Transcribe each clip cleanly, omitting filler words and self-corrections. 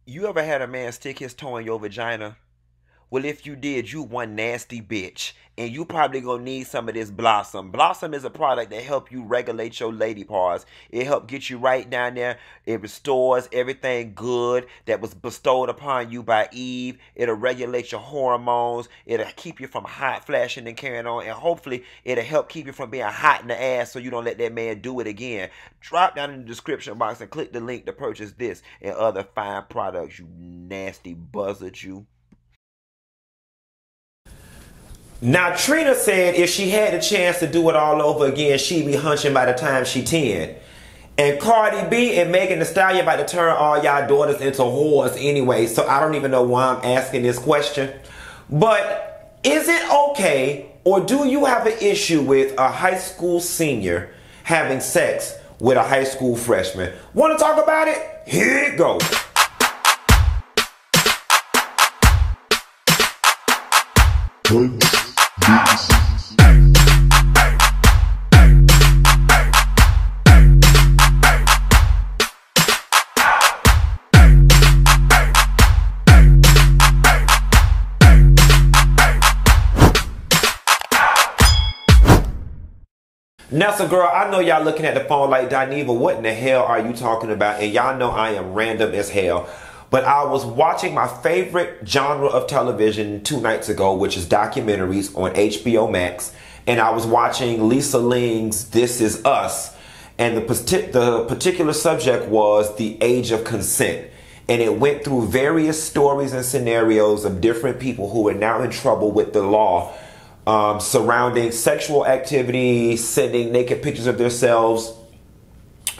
You ever had a man stick his toe in your vagina? Well, if you did, you one nasty bitch. And you probably gonna need some of this Blossom. Blossom is a product that help you regulate your lady parts. It help get you right down there. It restores everything good that was bestowed upon you by Eve. It'll regulate your hormones. It'll keep you from hot flashing and carrying on. And hopefully, it'll help keep you from being hot in the ass so you don't let that man do it again. Drop down in the description box and click the link to purchase this and other fine products, you nasty buzzard, you. Now, Trina said if she had the chance to do it all over again, she'd be hunching by the time she 10. And Cardi B and Megan Thee Stallion about to turn all y'all daughters into whores anyway, so I don't even know why I'm asking this question. But is it okay, or do you have an issue with a high school senior having sex with a high school freshman? Want to talk about it? Here it goes. Now, so girl, I know y'all looking at the phone like, Dineva, what in the hell are you talking about? And y'all know I am random as hell. But I was watching my favorite genre of television 2 nights ago, which is documentaries on HBO Max. And I was watching Lisa Ling's This Is Us. And the particular subject was the age of consent. And it went through various stories and scenarios of different people who are now in trouble with the law surrounding sexual activity, sending naked pictures of themselves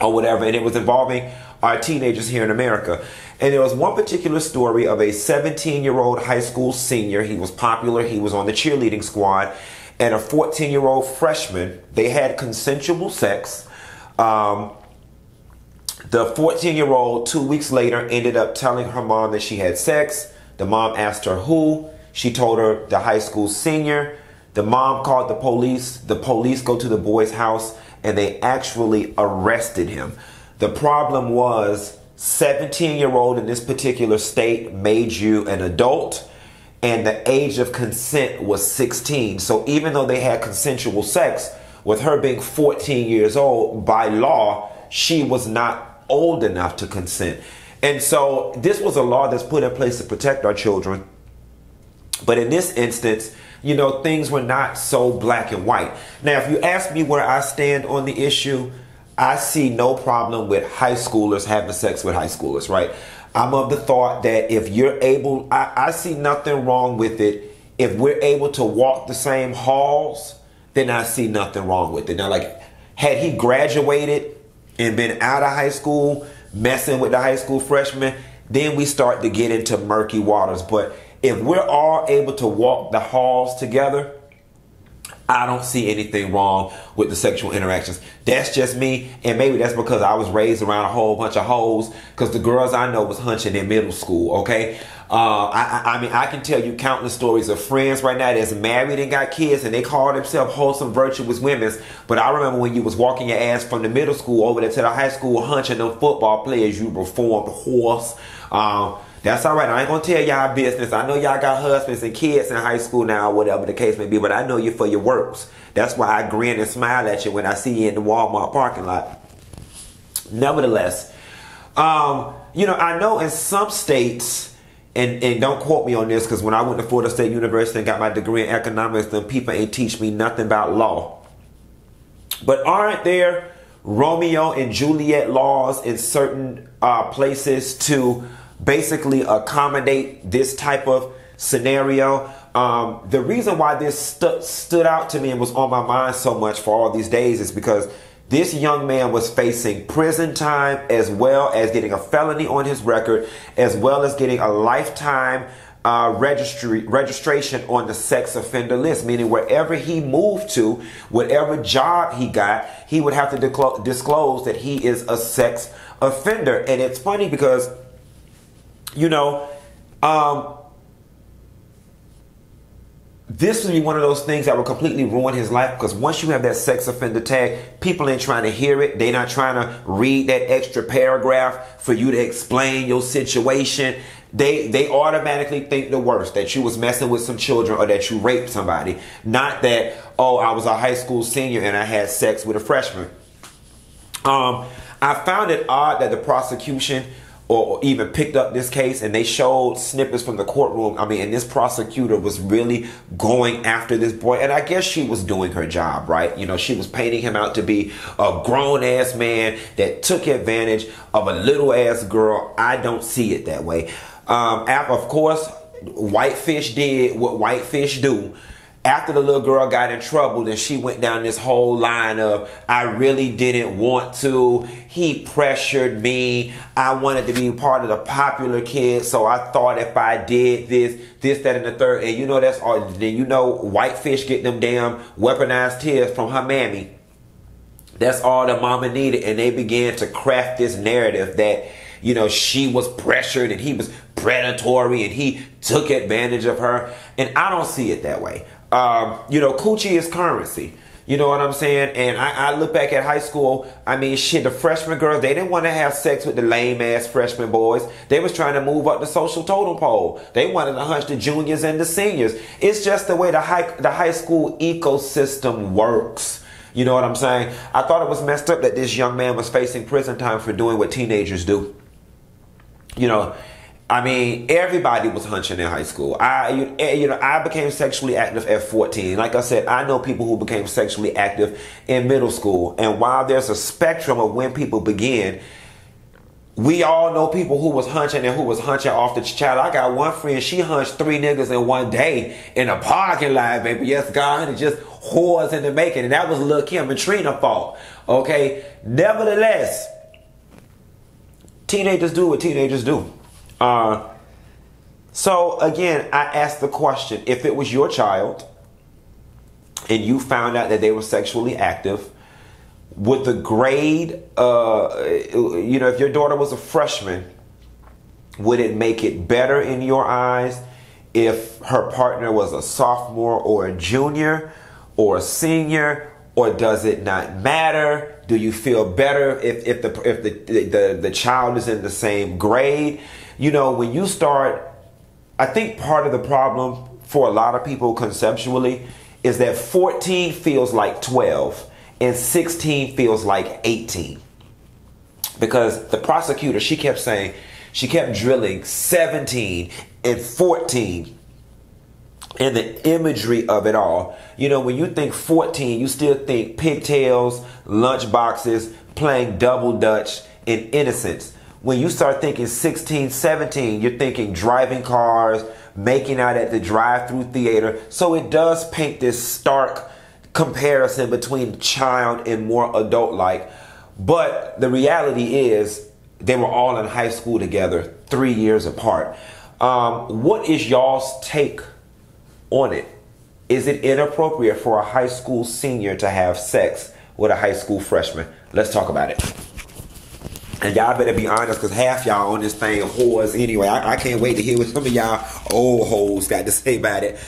or whatever. And it was involving our teenagers here in America. And there was one particular story of a 17-year-old high school senior. He was popular. He was on the cheerleading squad. And a 14-year-old freshman. They had consensual sex. The 14-year-old, 2 weeks later, ended up telling her mom that she had sex. The mom asked her who. She told her the high school senior. The mom called the police. The police go to the boy's house and they actually arrested him. The problem was 17-year-old in this particular state made you an adult, and the age of consent was 16. So even though they had consensual sex, with her being 14 years old, by law, she was not old enough to consent. And so this was a law that's put in place to protect our children. But in this instance, you know, things were not so black and white. Now, if you ask me where I stand on the issue, I see no problem with high schoolers having sex with high schoolers, right? I'm of the thought that if you're able, I see nothing wrong with it. If we're able to walk the same halls, then I see nothing wrong with it. Now, like, had he graduated and been out of high school, messing with the high school freshman, then we start to get into murky waters. But if we're all able to walk the halls together, I don't see anything wrong with the sexual interactions. That's just me, and maybe that's because I was raised around a whole bunch of hoes, because the girls I know was hunching in middle school, okay? I mean, I can tell you countless stories of friends right now that's married and got kids, and they call themselves wholesome, virtuous women. But I remember when you was walking your ass from the middle school over there to the high school hunching them football players, you reformed horse. That's all right. I ain't gonna tell y'all business. I know y'all got husbands and kids in high school now, whatever the case may be, but I know you for your works. That's why I grin and smile at you when I see you in the Walmart parking lot. Nevertheless, you know, I know in some states, and don't quote me on this, because when I went to Florida State University and got my degree in economics, them people ain't teach me nothing about law. But aren't there Romeo and Juliet laws in certain places to basically accommodate this type of scenario? The reason why this stood out to me and was on my mind so much for all these days is because this young man was facing prison time, as well as getting a felony on his record, as well as getting a lifetime registration on the sex offender list, meaning wherever he moved to, whatever job he got, he would have to disclose that he is a sex offender. And it's funny because, you know, this would be one of those things that would completely ruin his life, because once you have that sex offender tag, people ain't trying to hear it. They're not trying to read that extra paragraph for you to explain your situation. They automatically think the worst, that you was messing with some children or that you raped somebody. Not that, oh, I was a high school senior and I had sex with a freshman. I found it odd that the prosecution or even picked up this case and they showed snippets from the courtroom. I mean, and this prosecutor was really going after this boy. And I guess she was doing her job, right? You know, she was painting him out to be a grown-ass man that took advantage of a little-ass girl. I don't see it that way. Of course, Whitefish did what Whitefish do. After the little girl got in trouble, then she went down this whole line of, I really didn't want to. He pressured me. I wanted to be part of the popular kids, so I thought if I did this, that, and the third. And you know that's all. Then you know Whitefish get them damn weaponized tears from her mammy. That's all the mama needed, and they began to craft this narrative that, you know, she was pressured and he was predatory and he took advantage of her. And I don't see it that way. You know, coochie is currency. You know what I'm saying? And I look back at high school. I mean, shit, the freshman girls, they didn't want to have sex with the lame-ass freshman boys. They was trying to move up the social totem pole. They wanted to hunch the juniors and the seniors. It's just the way the high school ecosystem works. You know what I'm saying? I thought it was messed up that this young man was facing prison time for doing what teenagers do. You know, I mean, everybody was hunching in high school. I became sexually active at 14. Like I said, I know people who became sexually active in middle school. And while there's a spectrum of when people begin, we all know people who was hunching and who was hunching off the child. I got one friend, she hunched 3 niggas in one day in a parking lot, baby. Yes, God, and just whores in the making. And that was Lil' Kim and Trina fault. Okay? Nevertheless, teenagers do what teenagers do. So again, I asked the question, if it was your child and you found out that they were sexually active, would the grade, you know, if your daughter was a freshman, would it make it better in your eyes if her partner was a sophomore or a junior or a senior, or does it not matter? Do you feel better if the child is in the same grade? You know, when you start, I think part of the problem for a lot of people conceptually is that 14 feels like 12 and 16 feels like 18. Because the prosecutor, she kept saying, she kept drilling 17 and 14 and the imagery of it all. You know, when you think 14, you still think pigtails, lunch boxes, playing double dutch, and innocence. When you start thinking 16, 17, you're thinking driving cars, making out at the drive-through theater. So it does paint this stark comparison between child and more adult-like. But the reality is they were all in high school together, 3 years apart. What is y'all's take on it? Is it inappropriate for a high school senior to have sex with a high school freshman? Let's talk about it. And y'all better be honest, because half y'all on this thing are whores anyway. I can't wait to hear what some of y'all old hoes got to say about it.